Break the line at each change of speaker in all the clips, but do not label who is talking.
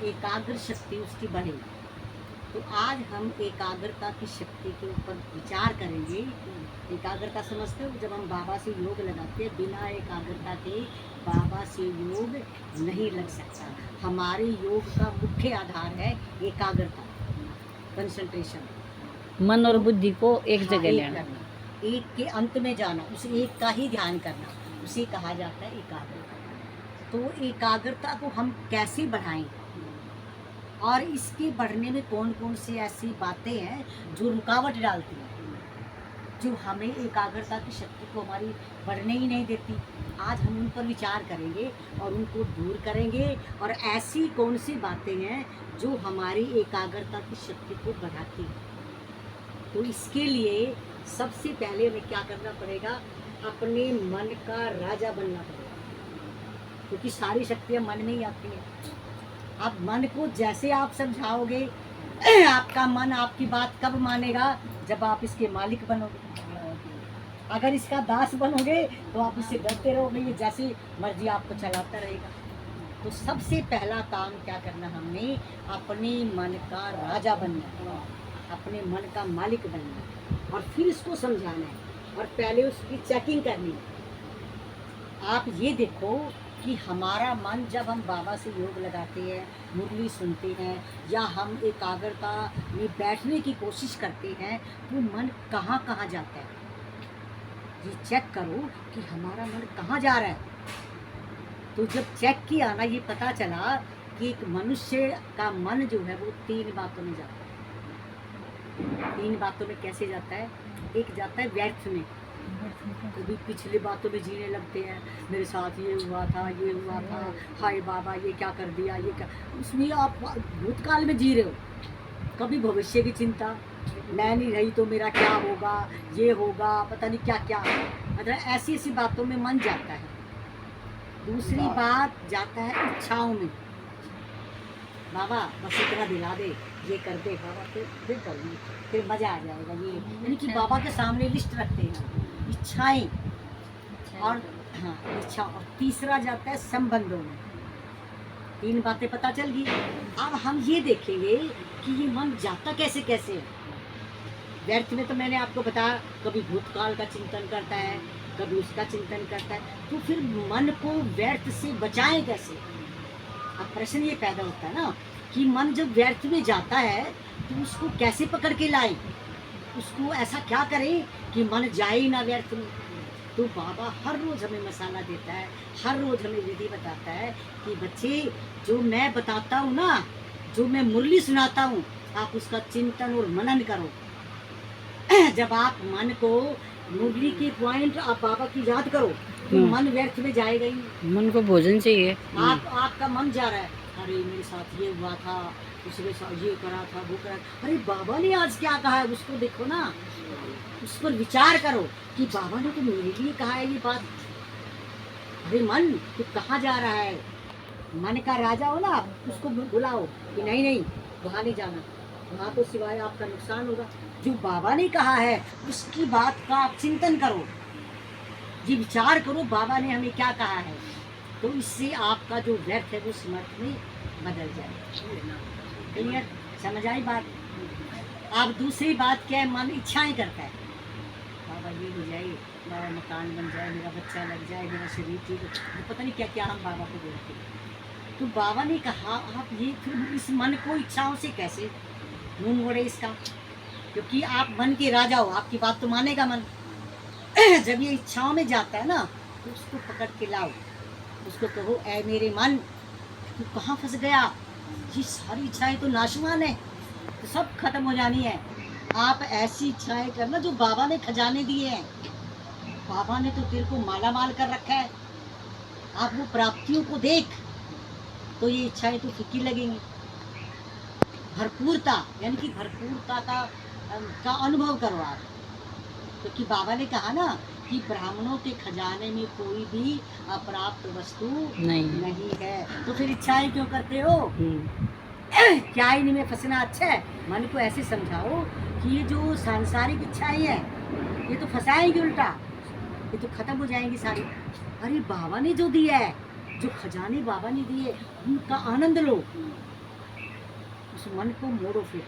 एकाग्र शक्ति उसकी बढ़े। तो आज हम एकाग्रता की शक्ति के ऊपर विचार करेंगे। एकाग्रता समझते हो, जब हम बाबा से योग लगाते हैं, बिना एकाग्रता के बाबा से योग नहीं लग सकता। हमारे योग का मुख्य आधार है एकाग्रता, कंसंट्रेशन,
मन और बुद्धि को एक जगह
एक
लेना।
करना, एक के अंत में जाना, उस एक का ही ध्यान करना, उसे कहा जाता है एकाग्रता। तो एकाग्रता को हम कैसे बढ़ाएं और इसके बढ़ने में कौन कौन सी ऐसी बातें हैं जो रुकावट डालती हैं, जो हमें एकाग्रता की शक्ति को हमारी बढ़ने ही नहीं देती। आज हम उन पर विचार करेंगे और उनको दूर करेंगे। और ऐसी कौन सी बातें हैं जो हमारी एकाग्रता की शक्ति को बढ़ाती हैं। तो इसके लिए सबसे पहले हमें क्या करना पड़ेगा, अपने मन का राजा बनना पड़ेगा, क्योंकि सारी शक्तियाँ मन में ही आती हैं। अब मन को जैसे आप समझाओगे, आपका मन आपकी बात कब मानेगा, जब आप इसके मालिक बनोगे। अगर इसका दास बनोगे तो आप इससे डरते रहोगे, ये जैसे मर्जी आपको चलाता रहेगा। तो सबसे पहला काम क्या करना, हमने अपने मन का राजा बनना है, अपने मन का मालिक बनना है, और फिर इसको समझाना है, और पहले उसकी चेकिंग करनी है। आप ये देखो कि हमारा मन, जब हम बाबा से योग लगाते हैं, मुरली सुनते हैं, या हम एकाग्रता में बैठने की कोशिश करते हैं, तो मन कहाँ कहाँ जाता है। ये चेक करो कि हमारा मन कहाँ जा रहा है। तो जब चेक किया ना, ये पता चला कि एक मनुष्य का मन जो है वो 3 बातों में जाता है। 3 बातों में कैसे जाता है? एक जाता है व्यर्थ में, कभी पिछले बातों में जीने लगते हैं, मेरे साथ ये हुआ था, ये हुआ था, हाय बाबा ये क्या कर दिया, ये क्या। उसमें आप भूतकाल में जी रहे हो, कभी भविष्य की चिंता, मैं नहीं रही तो मेरा क्या होगा, ये होगा, पता नहीं क्या क्या, मतलब ऐसी ऐसी बातों में मन जाता है। दूसरी बात जाता है इच्छाओं में, बाबा बस इतना दिला दे, ये कर दे बाबा, फिर करूँगी, फिर मज़ा आ जाएगा। ये यानी कि बाबा के सामने लिस्ट रखते हैं इच्छाएं, और हाँ इच्छा। और तीसरा जाता है संबंधों में। 3 बातें पता चल गई। अब हम ये देखेंगे कि ये मन जाता कैसे कैसे है। व्यर्थ में तो मैंने आपको बताया, कभी भूतकाल का चिंतन करता है, कभी उसका चिंतन करता है। तो फिर मन को व्यर्थ से बचाएं कैसे। अब प्रश्न ये पैदा होता है ना कि मन जब व्यर्थ में जाता है तो उसको कैसे पकड़ के लाएं, उसको ऐसा क्या करें कि मन जाए ही ना व्यर्थ में। तो बाबा हर रोज़ हमें मसाला देता है, हर रोज़ हमें विधि बताता है कि बच्चे, जो मैं बताता हूँ ना, जो मैं मुरली सुनाता हूँ, आप उसका चिंतन और मनन करो। जब आप मन को, मुरली की पॉइंट आप बाबा की याद करो, तो मन व्यर्थ में जाएगा ही।
मन को भोजन चाहिए।
आपका मन जा रहा है, अरे मेरे साथ ये हुआ था, दूसरे साथ ये करा था, वो करा, अरे बाबा ने आज क्या कहा है, उसको देखो ना, उस पर विचार करो कि बाबा ने तो मेरे लिए कहा है ये बात। अरे मन तू कहाँ जा रहा है, मन का राजा हो ना, उसको बुलाओ कि नहीं नहीं वहाँ नहीं जाना, वहाँ तो सिवाय आपका नुकसान होगा। जो बाबा ने कहा है उसकी बात का आप चिंतन करो, ये विचार करो बाबा ने हमें क्या कहा है, तो इससे आपका जो व्यर्थ है वो समर्थ में बदल जाए। क्लियर, समझ आई बात। अब दूसरी बात क्या है, मन इच्छाएं करता है, बाबा ये हो जाए, मेरा मकान बन जाए, मेरा बच्चा लग जाए, मेरा शरीर ठीक हो, पता नहीं क्या क्या हम बाबा को बोलते हैं। तो बाबा ने कहा आप ये, फिर इस मन को इच्छाओं से कैसे मुंह मोड़े इसका, क्योंकि आप मन के राजा हो, आपकी बात तो मानेगा मन। जब ये इच्छाओं में जाता है ना, तो उसको पकड़ के लाओ, उसको कहो ऐ मेरे मन तू कहाँ फंस गया, ये सारी इच्छाएं तो नाशवान है, तो सब खत्म हो जानी है। आप ऐसी इच्छाएं करना जो बाबा ने खजाने दिए हैं, बाबा ने तो तेरे को माला माल कर रखा है। आप वो प्राप्तियों को देख, तो ये इच्छाएं तो फीकी लगेंगी। भरपूरता, यानी कि भरपूरता का अनुभव करो आप, क्योंकि बाबा ने कहा ना कि ब्राह्मणों के खजाने में कोई भी अप्राप्त वस्तु नहीं है। तो फिर इच्छाएं क्यों करते हो? क्या इनमें फंसना अच्छा है? मन को ऐसे समझाओ कि ये जो सांसारिक इच्छाएं हैं ये तो फंसाएंगी उल्टा, ये तो खत्म हो जाएंगी सारी। अरे बाबा ने जो दिया है, जो खजाने बाबा ने दिए, उनका आनंद लो, उस मन को मोड़ो फिर,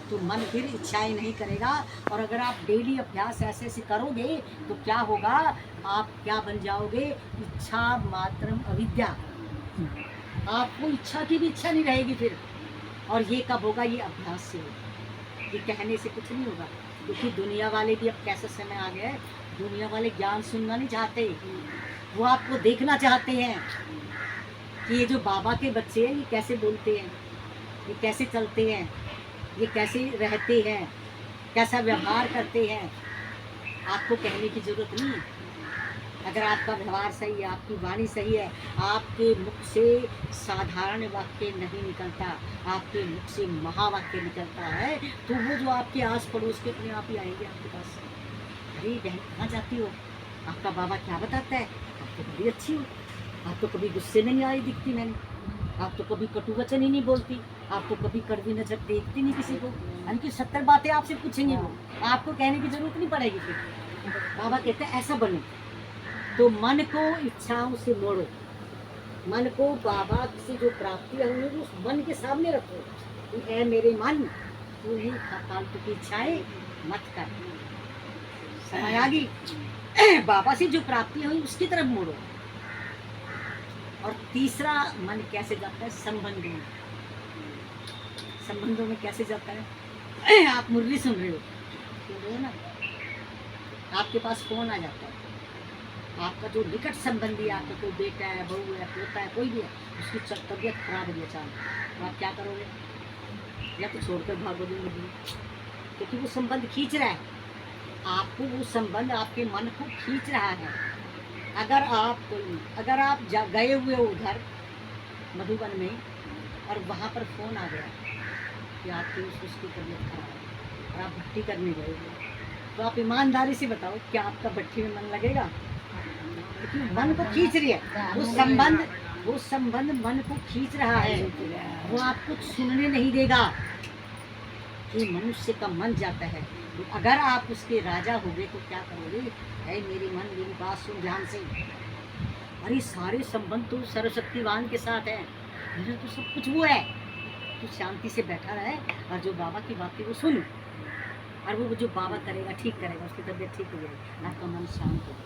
तो मन फिर इच्छाएं नहीं करेगा। और अगर आप डेली अभ्यास ऐसे ऐसे करोगे तो क्या होगा, आप क्या बन जाओगे, इच्छा मात्रम अविद्या। आपको इच्छा की भी इच्छा नहीं रहेगी फिर। और ये कब होगा, ये अभ्यास से होगा, ये कहने से कुछ नहीं होगा। क्योंकि दुनिया वाले भी अब कैसा समय आ गया है, दुनिया वाले ज्ञान सुनना नहीं चाहते, वो आपको देखना चाहते हैं कि ये जो बाबा के बच्चे हैं ये कैसे बोलते हैं, ये कैसे चलते हैं, ये कैसे रहते हैं, कैसा व्यवहार करते हैं। आपको कहने की ज़रूरत नहीं है। अगर आपका व्यवहार सही है, आपकी वाणी सही है, आपके मुख से साधारण वाक्य नहीं निकलता, आपके मुख से महावाक्य निकलता है, तो वो जो आपके आस पड़ोस के अपने आप ही आएंगे आपके पास। अरे बहन कहाँ जाती हो, आपका बाबा क्या बताता है, आप तो बड़ी अच्छी हो, आप तो कभी गुस्से नहीं आई दिखती मैंने, आप तो कभी कटु वचन ही नहीं बोलती, आप तो कभी कड़वी नजर देखती नहीं किसी को। यानी कि 70 बातें आपसे पूछेंगे वो, आपको कहने की जरूरत नहीं पड़ेगी फिर। बाबा कहते हैं ऐसा बनो। तो मन को इच्छाओं से मोड़ो, मन को बाबा से जो प्राप्तियां होंगी उस मन के सामने रखो कि ऐ मेरे मन, तू ही फालतू की इच्छाएं मत कर, समय आ गई बाबा से जो प्राप्तियां हुई उसकी तरफ मोड़ो। और तीसरा मन कैसे जाता है, संबंधों में। संबंधों में कैसे जाता है, आप मुरली सुन रहे हो ना, आपके पास फोन आ जाता है, आपका जो निकट संबंधी है, आपका कोई बेटा है, बहू है, पोता है, कोई भी है, उसकी तबीयत खराब हो गई अचानक, तो आप क्या करोगे, या तो छोड़कर भागोगे मुरली, क्योंकि वो संबंध खींच रहा है आपको, वो संबंध आपके मन को खींच रहा है। अगर आप गए हुए हो उधर मधुबन में और वहाँ पर फ़ोन आ गया कि आपकी उसकी तबीयत खराब है और आप भट्टी करने गए हो, तो आप ईमानदारी से बताओ क्या आपका भट्टी में मन लगेगा, क्योंकि मन को खींच रही है वो संबंध मन को खींच रहा है, वो आपको सुनने नहीं देगा। कि मनुष्य का मन जाता है, तो अगर आप उसके राजा हो गए तो क्या करोगे, है मेरे मन मेरी बात सुन ध्यान से, अरे सारे संबंध तो सर्वशक्तिवान के साथ है, मेरा तो सब कुछ वो है, तो शांति से बैठा रहे और जो बाबा की बातें वो सुन, और वो जो बाबा करेगा ठीक करेगा, उसकी तबीयत ठीक हो जाएगी, आपका मन शांत होगा।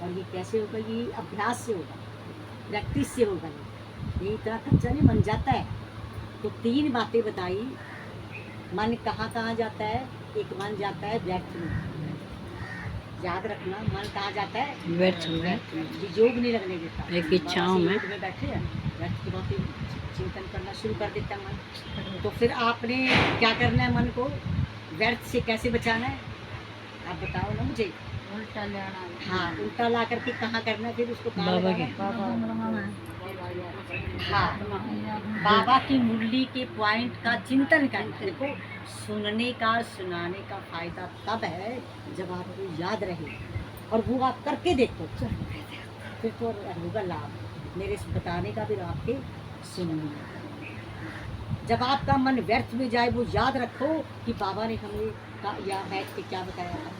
और ये कैसे होगा, ये अभ्यास से होगा, प्रैक्टिस से होगा, ये इतना कच्चा नहीं बन जाता है। तो 3 बातें बताई, मन कहाँ कहाँ जाता है, एक मन जाता है व्यर्थ में, याद रखना, मन कहाँ जाता है
व्यर्थ में,
योग नहीं लगने देता,
एक इच्छाओं में
बैठे हैं, व्यर्थ की बातें चिंतन करना शुरू कर देता है मन। तो फिर आपने क्या करना है, मन को व्यर्थ से कैसे बचाना है, आप बताओ ना मुझे।
उल्टा लेना,
हाँ, उल्टा ला करके कहाँ करना है, फिर उसको कहाँ
बाबा के
लगाना है? हाँ, बाबा की मुरली के पॉइंट का चिंतन करना। देखो, सुनने का सुनाने का फायदा तब है जब आपको याद रहे और वो आप करके देखो, फिर तो होगा लाभ। मेरे इस बताने का भी आपके सुनने का। जब आपका मन व्यर्थ में जाए, वो याद रखो कि बाबा ने हमें या बैठ के क्या बताया था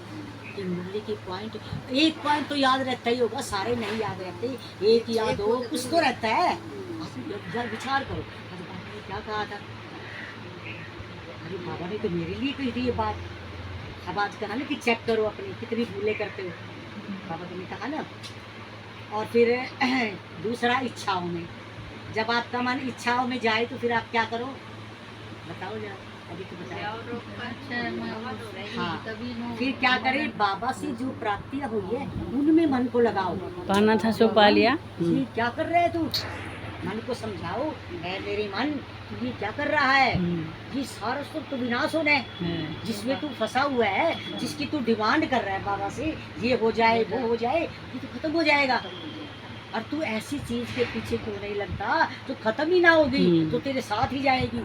कि मुरली की पॉइंट, एक पॉइंट तो याद रहता ही होगा, सारे नहीं याद रहते, एक याद हो कुछ तो रहता है। आप विचार करो, अरे बाबा ने क्या कहा था, अरे बाबा ने तो मेरे लिए कही थी ये बात। अब आज कहा ना कि चेक करो अपनी कितनी भूलें करते हो, बाबा ने कहा ना। और फिर दूसरा इच्छाओं में, जब आपका मन इच्छाओं में जाए तो फिर आप क्या करो, बताओ जरा, अभी तो बताओ। हाँ, फिर क्या करें, बाबा से जो प्राप्तियां हुई है उनमें मन को लगाओ।
पाना था सो पा लिया।
ये क्या कर रहे है तू, मन को समझाओ, है मेरे मन तू ये क्या कर रहा है, ये सारा सब तो विनाश होना है जिसमें तू फंसा हुआ है, जिसकी तू डिमांड कर रहा है बाबा से, ये हो जाए वो हो जाए, ये तो खत्म हो जाएगा। और तू ऐसी चीज के पीछे क्यों नहीं लगता जो खत्म ही ना होगी, तो तेरे साथ ही जाएगी।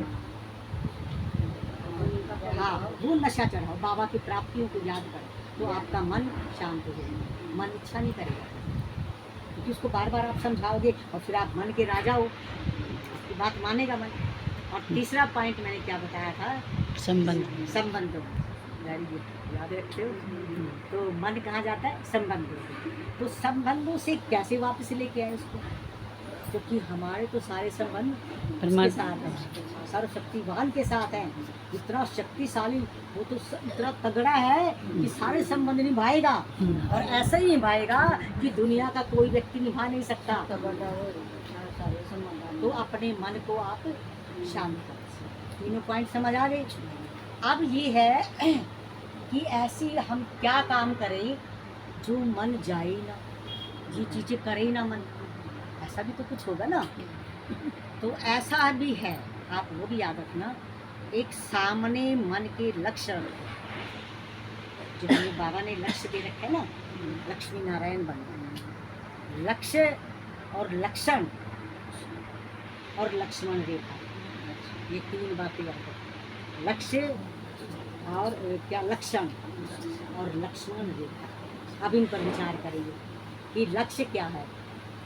हाँ, वो नशा चढ़ाओ, बाबा की प्राप्तियों को याद करो, तो आपका मन शांत हो जाएगा, मन इच्छा नहीं करेगा, क्योंकि उसको बार बार आप समझाओगे और फिर आप मन के राजा हो, आपकी बात मानेगा मन। और तीसरा पॉइंट मैंने क्या बताया था, संबंध। वेरी गुड, याद रखते हो। तो मन कहाँ जाता है, संबंध। तो संबंधों से कैसे वापस लेके आए उसको, क्योंकि हमारे तो सारे संबंध उसके
परमात्मा
साथ हैं, सर्वशक्तिवान के साथ हैं। इतना शक्तिशाली, वो तो इतना तगड़ा है कि सारे संबंध निभाएगा, और ऐसा ही निभाएगा कि दुनिया का कोई व्यक्ति निभा नहीं सकता। तो अपने मन को आप शांत करें। तीनों पॉइंट समझ आ गए। अब ये है कि ऐसी हम क्या काम करें जो मन जाए ना, ये चीज़ें करे ही ना मन, ऐसा भी तो कुछ होगा ना। तो ऐसा भी है, आप वो भी याद रखना। एक सामने मन के लक्ष्य, जो हमें बाबा ने लक्ष्य दे रखे ना, लक्ष्मी नारायण बनना, लक्ष्य और लक्षण और लक्ष्मण रेखा, ये तीन बातें याद रखना। लक्ष्य और क्या, लक्षण और लक्ष्मण रेखा। अब इन पर विचार करेंगे कि लक्ष्य क्या है।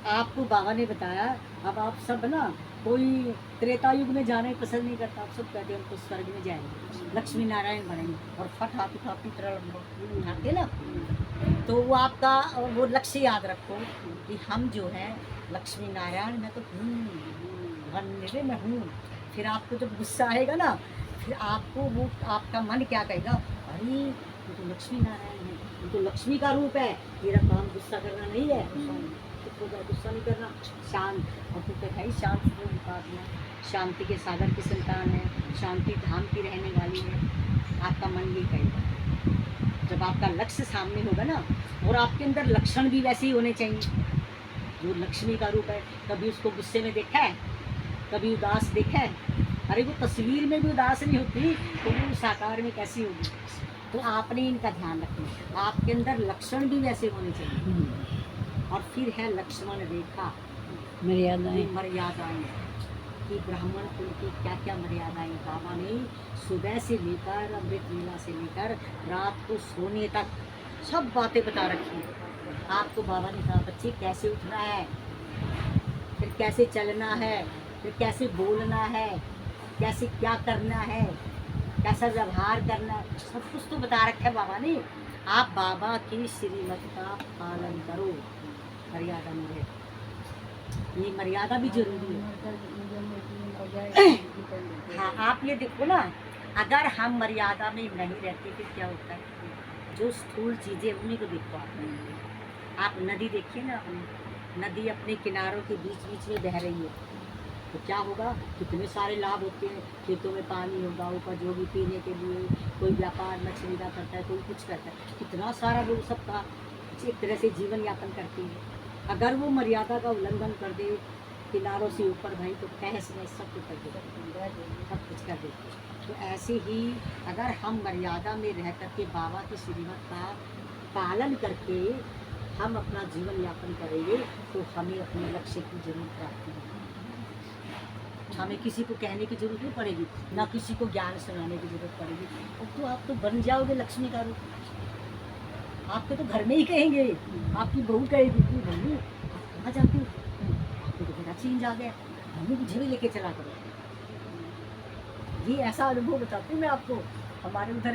आपको बाबा ने बताया, अब आप सब ना, कोई त्रेता युग में जाना ही पसंद नहीं करता, आप सब कहते हैं हम तो स्वर्ग में जाएंगे, लक्ष्मी नारायण बनेंगे, और फट हाथ उठाती तरह उठाते ना। तो वो आपका वो लक्ष्य याद रखो कि हम जो है लक्ष्मी नारायण में तो बनने में हूँ। फिर आपको जब गुस्सा आएगा ना, फिर आपको वो आपका मन क्या कहेगा, अरे ये तो लक्ष्मी नारायण है, ये तो लक्ष्मी का रूप है, मेरा काम गुस्सा करना नहीं है, गुस्सा नहीं करना, शांत। और तू कहता है शांत उपासना, शांति के सागर की संतान है, शांति धाम की रहने वाली है, आपका मन ये कहेगा। जब आपका लक्ष्य सामने होगा ना, और आपके अंदर लक्षण भी वैसे ही होने चाहिए, जो लक्ष्मी का रूप है। कभी उसको गुस्से में देखा है, कभी उदास देखा है, अरे वो तस्वीर में भी उदास नहीं होती, तो वो साकार में कैसी होगी। तो आपने इनका ध्यान रखना, आपके अंदर लक्षण भी वैसे होने चाहिए। और फिर है लक्ष्मण रेखा,
मर्यादाएं।
मर्यादाएं, कि ब्राह्मण कुल की क्या क्या मर्यादाएं बाबा ने सुबह से लेकर अमृत वेला से लेकर रात को सोने तक सब बातें बता रखी हैं। आपको बाबा ने कहा बच्चे कैसे उठना है, फिर कैसे चलना है, फिर कैसे बोलना है, कैसे क्या करना है, कैसा व्यवहार करना है, सब कुछ तो बता रखा है बाबा ने। आप बाबा की श्रीमत का पालन करो, मर्यादा में रहे। ये मर्यादा भी जरूरी है। हाँ, आप ये देखो ना, अगर हम मर्यादा में नहीं रहते फिर क्या होता है, जो स्थूल चीज़ें उन्हीं को देखो। आप नदी देखिए ना, अपनी नदी अपने किनारों के बीच बीच में बह रही है, तो क्या होगा, कितने सारे लाभ होते हैं। खेतों में पानी होगा, उपज होगी पीने के लिए, कोई व्यापार मछली का करता है, कोई कुछ करता है, कितना सारा लोग सबका एक तरह से जीवन यापन करते हैं। अगर वो मर्यादा का उल्लंघन कर दे, किनारों से ऊपर भाई, तो तहस में सब कुछ कर दे, सब कुछ कर दे। तो ऐसे ही अगर हम मर्यादा में रह करके बाबा की श्रीमत का पालन करके हम अपना जीवन यापन करेंगे, तो हमें अपने लक्ष्य की जरूर प्राप्ति होगी। हमें किसी को कहने की जरूरत नहीं पड़ेगी, ना किसी को ज्ञान सुनाने की जरूरत पड़ेगी। अब तो आप तो बन जाओगे लक्ष्मी का रूप। आपके तो घर में ही कहेंगे, आपकी बहू कहेगी कि बहू आप कहाँ जाती हो, आपको तो बड़ा चेंज आ गया, मम्मी मुझे भी लेके चला करो। ये ऐसा अनुभव बताती हूँ मैं आपको। हमारे उधर